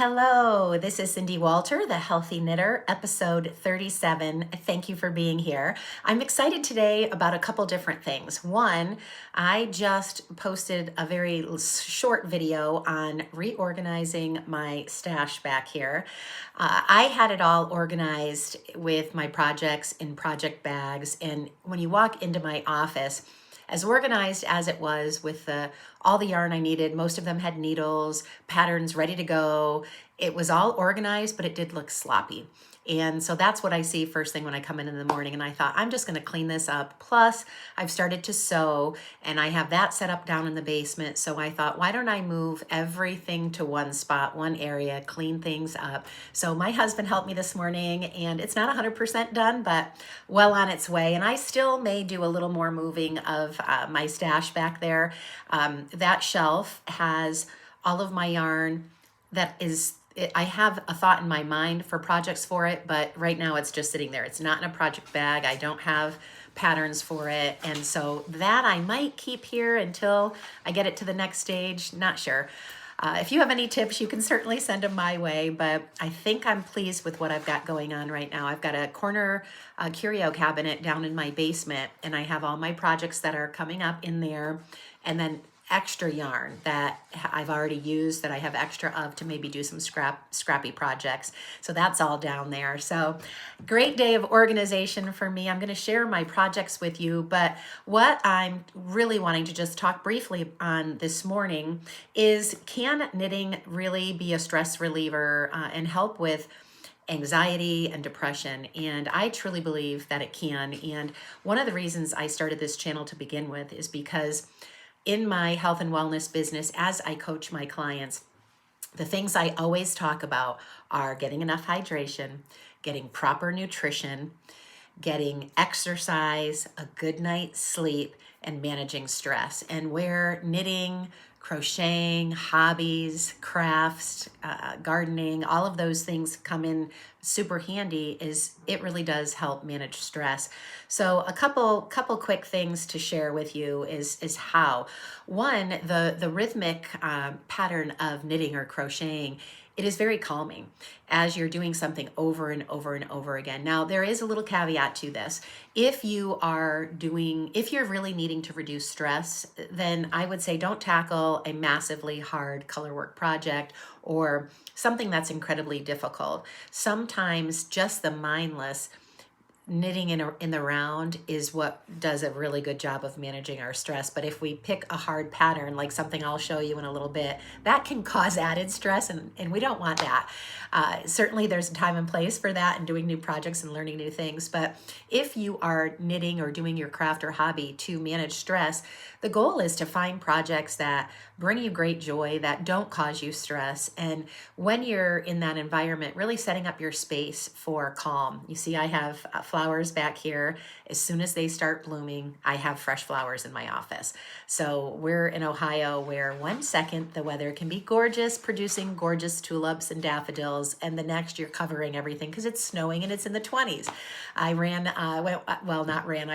Hello, this is Cindy Walter, the Healthy Knitter, episode 37. Thank you for being here. I'm excited today about a couple different things. One, I just posted a very short video on reorganizing my stash back here. I had it all organized with my projects in project bags, and when you walk into my office, as organized as it was with all the yarn I needed, most of them had needles, patterns ready to go. It was all organized, but it did look sloppy. And so that's what I see first thing when I come in the morning. And I thought, I'm just going to clean this up. Plus, I've started to sew and I have that set up down in the basement. So I thought, why don't I move everything to one spot, one area, clean things up. So my husband helped me this morning and it's not 100% done, but well on its way. And I still may do a little more moving of my stash back there. That shelf has all of my yarn I have a thought in my mind for projects for it, but right now it's just sitting there. It's not in a project bag. I don't have patterns for it. And so that I might keep here until I get it to the next stage. Not sure. If you have any tips, you can certainly send them my way, but I think I'm pleased with what I've got going on right now. I've got a corner curio cabinet down in my basement, and I have all my projects that are coming up in there, and then extra yarn that I've already used that I have extra of to maybe do some scrappy projects. So that's all down there. So great day of organization for me. I'm going to share my projects with you, but what I'm really wanting to just talk briefly on this morning is, can knitting really be a stress reliever and help with anxiety and depression? And I truly believe that it can. And one of the reasons I started this channel to begin with is because in my health and wellness business, as I coach my clients, the things I always talk about are getting enough hydration, getting proper nutrition, getting exercise, a good night's sleep, and managing stress. And where knitting, crocheting, hobbies, crafts, gardening, all of those things come in super handy is it really does help manage stress. So a couple quick things to share with you is how. One, the rhythmic pattern of knitting or crocheting, it is very calming as you're doing something over and over and over again. Now, there is a little caveat to this. If you're really needing to reduce stress, then I would say don't tackle a massively hard color work project or something that's incredibly difficult. Sometimes just the mindless knitting in the round is what does a really good job of managing our stress. But if we pick a hard pattern, like something I'll show you in a little bit, that can cause added stress, and we don't want that. Certainly there's a time and place for that and doing new projects and learning new things. But if you are knitting or doing your craft or hobby to manage stress, the goal is to find projects that bring you great joy, that don't cause you stress. And when you're in that environment, really setting up your space for calm. You see, I have flowers back here. As soon as they start blooming, I have fresh flowers in my office. So we're in Ohio, where one second the weather can be gorgeous, producing gorgeous tulips and daffodils, and the next you're covering everything because it's snowing and it's in the 20s. I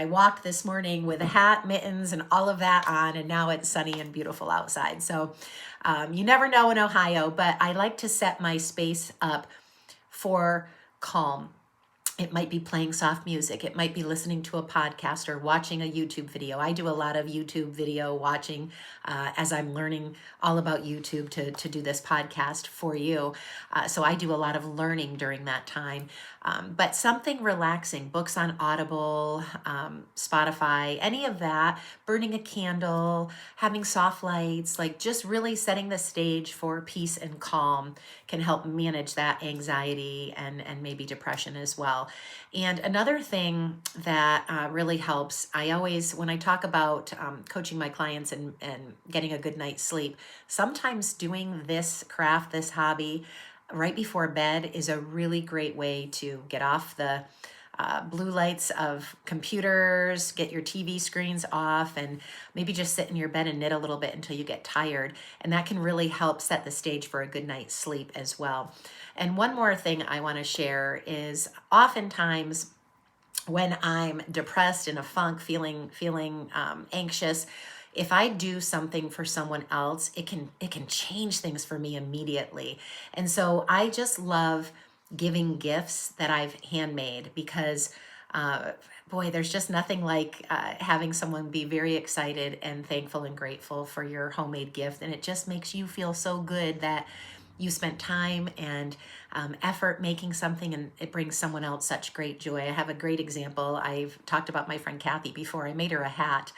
walked this morning with a hat, mittens, and all of that on, and now it's sunny and beautiful outside. So you never know in Ohio, but I like to set my space up for calm. It might be playing soft music. It might be listening to a podcast or watching a YouTube video. I do a lot of YouTube video watching as I'm learning all about YouTube to do this podcast for you. So I do a lot of learning during that time. But something relaxing, books on Audible, Spotify, any of that, burning a candle, having soft lights, like just really setting the stage for peace and calm can help manage that anxiety and maybe depression as well. And another thing that really helps, when I talk about coaching my clients and getting a good night's sleep, sometimes doing this craft, this hobby, right before bed is a really great way to get off the blue lights of computers, get your TV screens off, and maybe just sit in your bed and knit a little bit until you get tired. And that can really help set the stage for a good night's sleep as well. And one more thing I want to share is oftentimes when I'm depressed, in a funk, feeling anxious, if I do something for someone else, it can change things for me immediately. And so I just love giving gifts that I've handmade because boy, there's just nothing like having someone be very excited and thankful and grateful for your homemade gift. And it just makes you feel so good that you spent time and effort making something, and it brings someone else such great joy. I have a great example. I've talked about my friend Kathy before. I made her a hat,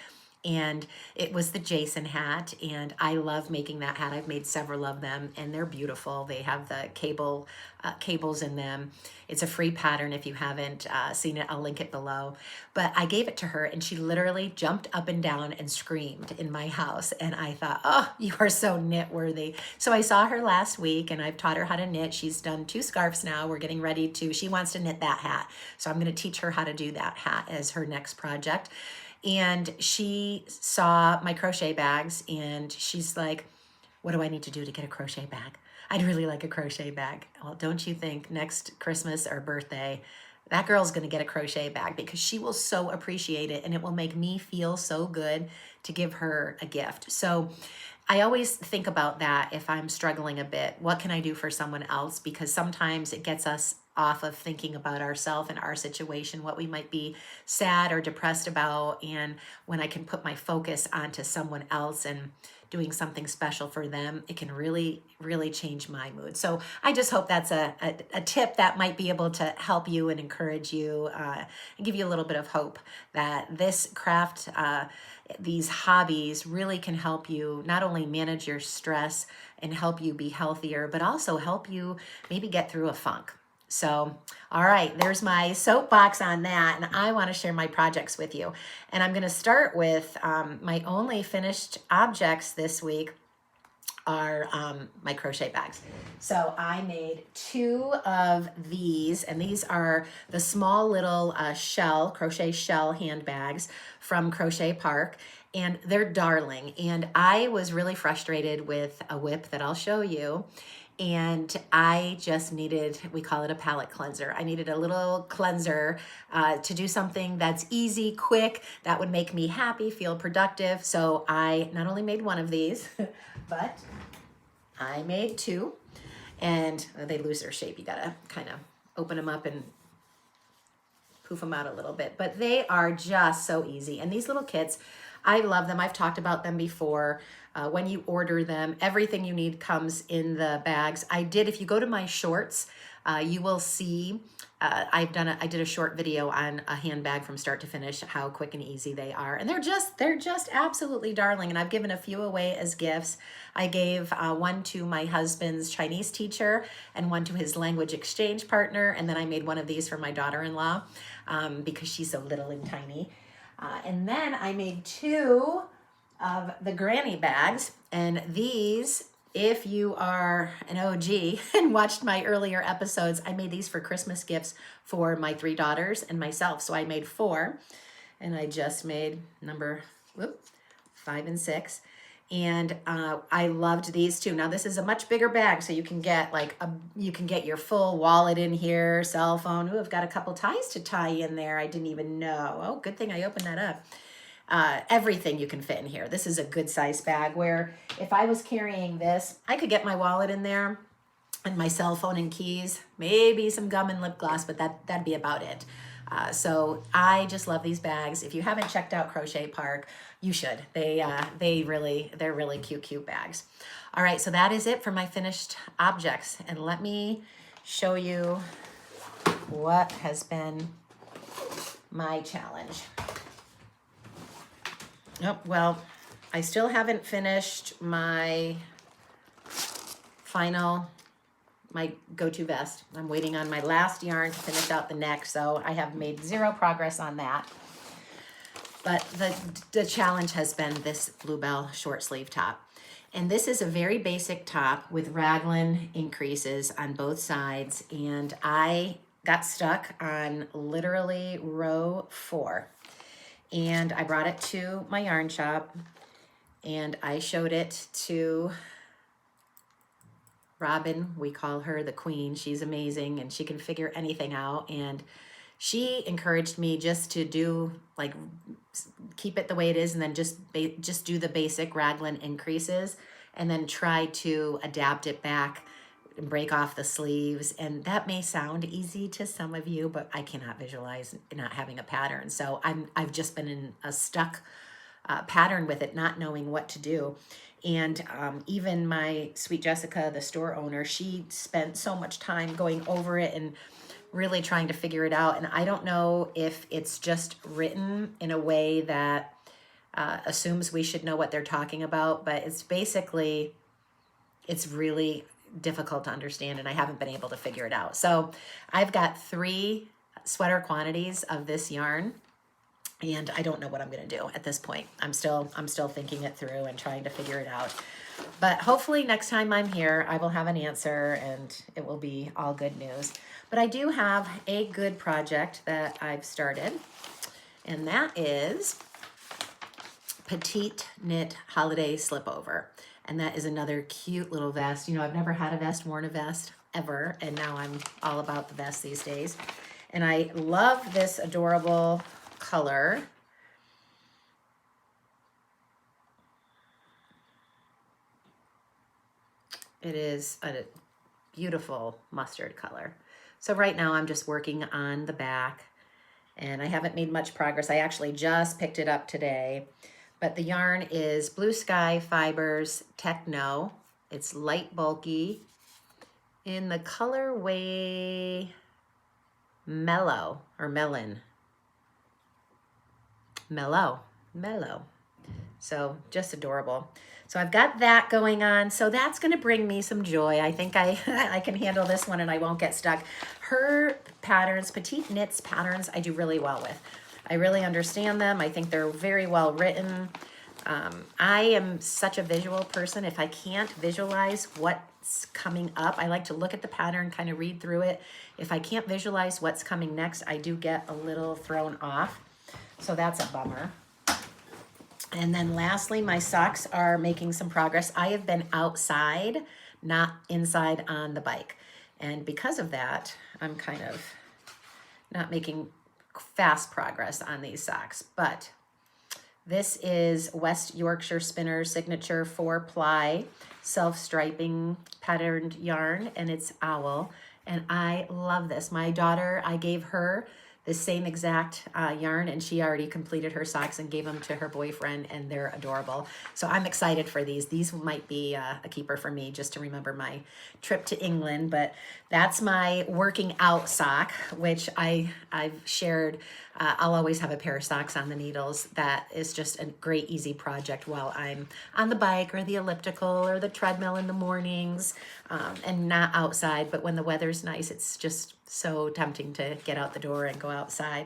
and it was the Jason hat, and I love making that hat. I've made several of them, and they're beautiful. They have the cables in them. It's a free pattern. If you haven't seen it, I'll link it below. But I gave it to her, and she literally jumped up and down and screamed in my house, and I thought, oh, you are so knit worthy. So I saw her last week, and I've taught her how to knit. She's done 2 scarves now. We're getting ready to, she wants to knit that hat, so I'm going to teach her how to do that hat as her next project. And she saw my crochet bags, and she's like, what do I need to do to get a crochet bag? I'd really like a crochet bag. Well, don't you think next Christmas or birthday, that girl's going to get a crochet bag, because she will so appreciate it, and it will make me feel so good to give her a gift. So I always think about that if I'm struggling a bit. What can I do for someone else? Because sometimes it gets us off of thinking about ourselves and our situation, what we might be sad or depressed about. And when I can put my focus onto someone else and doing something special for them, it can really, really change my mood. So I just hope that's a tip that might be able to help you and encourage you and give you a little bit of hope that this craft, these hobbies really can help you not only manage your stress and help you be healthier, but also help you maybe get through a funk. So, all right, there's my soapbox on that, and I want to share my projects with you. And I'm going to start with my only finished objects this week are my crochet bags. So I made 2 of these, and these are the small little crochet shell handbags from Crochet Park, and they're darling. And I was really frustrated with a whip that I'll show you. And I just needed, we call it a palette cleanser. I needed a little cleanser to do something that's easy, quick, that would make me happy, feel productive. So I not only made 1 of these, but I made 2. And they lose their shape. You gotta kind of open them up and poof them out a little bit. But they are just so easy. And these little kits, I love them. I've talked about them before. When you order them, everything you need comes in the bags. If you go to my shorts, you will see, I did a short video on a handbag from start to finish, how quick and easy they are. And they're just absolutely darling. And I've given a few away as gifts. I gave 1 to my husband's Chinese teacher and 1 to his language exchange partner. And then I made 1 of these for my daughter-in-law because she's so little and tiny. And then I made 2 of the granny bags, and these, if you are an OG and watched my earlier episodes, I made these for Christmas gifts for my 3 daughters and myself. So I made 4, and I just made number 5 and 6. And I loved these too. Now this is a much bigger bag, so you can get you can get your full wallet in here, cell phone. Ooh, I've got a couple ties to tie in there. I didn't even know. Oh, good thing I opened that up. Everything you can fit in here. This is a good size bag, where if I was carrying this, I could get my wallet in there and my cell phone and keys, maybe some gum and lip gloss, but that'd be about it. So I just love these bags. If you haven't checked out Crochet Park, you should. They're really cute bags. All right, so that is it for my finished objects. And let me show you what has been my challenge. Oh, well, I still haven't finished my go-to vest. I'm waiting on my last yarn to finish out the neck, so I have made 0 progress on that. But the challenge has been this Bluebell short sleeve top. And this is a very basic top with raglan increases on both sides, and I got stuck on literally row 4. And I brought it to my yarn shop, and I showed it to Robin. We call her the queen. She's amazing, and she can figure anything out. And she encouraged me just to do like keep it the way it is, and then just do the basic raglan increases, and then try to adapt it back and break off the sleeves. And that may sound easy to some of you, but I cannot visualize not having a pattern. So I've just been in a stuck pattern with it, not knowing what to do. And even my sweet Jessica, the store owner, she spent so much time going over it and really trying to figure it out. And I don't know if it's just written in a way that assumes we should know what they're talking about, but it's basically, it's really difficult to understand, and I haven't been able to figure it out. So I've got 3 sweater quantities of this yarn, and I don't know what I'm going to do at this point. I'm still thinking it through and trying to figure it out. But hopefully next time I'm here, I will have an answer and it will be all good news. But I do have a good project that I've started, and that is Petite Knit Holiday Slipover. And that is another cute little vest. You know, I've never had a vest, worn a vest ever, and now I'm all about the vest these days. And I love this adorable color. It is a beautiful mustard color. So right now I'm just working on the back, and I haven't made much progress. I actually just picked it up today, but the yarn is Blue Sky Fibers Techno. It's light bulky in the colorway Mellow or Melon. Mellow. So just adorable. So I've got that going on. So that's going to bring me some joy. I think I can handle this one and I won't get stuck. Her patterns, Petite Knits patterns, I do really well with. I really understand them. I think they're very well written. I am such a visual person. If I can't visualize what's coming up, I like to look at the pattern, kind of read through it. If I can't visualize what's coming next, I do get a little thrown off. So that's a bummer. And then lastly, my socks are making some progress. I have been outside, not inside on the bike. And because of that, I'm kind of not making fast progress on these socks. But this is West Yorkshire Spinner Signature 4-ply self-striping patterned yarn, and it's Owl. And I love this. My daughter, I gave her the same exact yarn, and she already completed her socks and gave them to her boyfriend, and they're adorable. So I'm excited for these. These might be a keeper for me just to remember my trip to England. But that's my working out sock, which I've shared. I'll always have a pair of socks on the needles. That is just a great, easy project while I'm on the bike or the elliptical or the treadmill in the mornings, and not outside. But when the weather's nice, it's just so tempting to get out the door and go outside.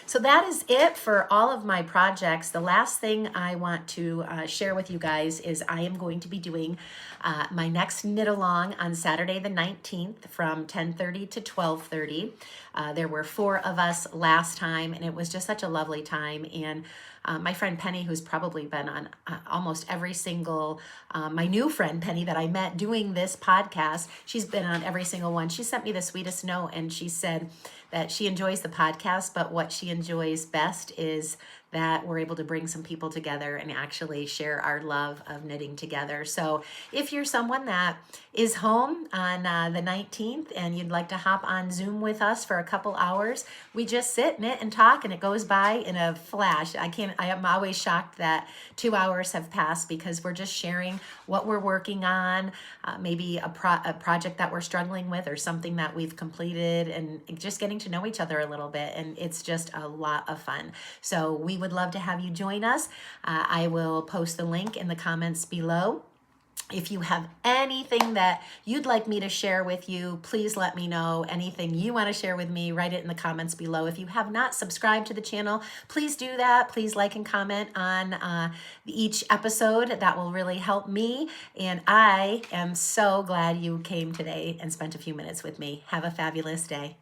So that is it for all of my projects. The last thing I want to share with you guys is I am going to be doing my next knit along on Saturday the 19th from 10:30 to 12:30. There were 4 of us last time, and it was just such a lovely time. And my friend Penny, who's probably been on almost every single, my new friend Penny that I met doing this podcast, she's been on every single one. She sent me the sweetest note, and she said that she enjoys the podcast, but what she enjoys best is that we're able to bring some people together and actually share our love of knitting together. So if you're someone that is home on the 19th and you'd like to hop on Zoom with us for a couple hours, we just sit, knit, and talk, and it goes by in a flash. I am always shocked that 2 hours have passed because we're just sharing what we're working on, maybe a project that we're struggling with or something that we've completed, and just getting to know each other a little bit. And it's just a lot of fun. So we would love to have you join us. I will post the link in the comments below. If you have anything that you'd like me to share with you, please let me know. Anything you want to share with me, write it in the comments below. If you have not subscribed to the channel, please do that. Please like and comment on each episode. That will really help me. And I am so glad you came today and spent a few minutes with me. Have a fabulous day.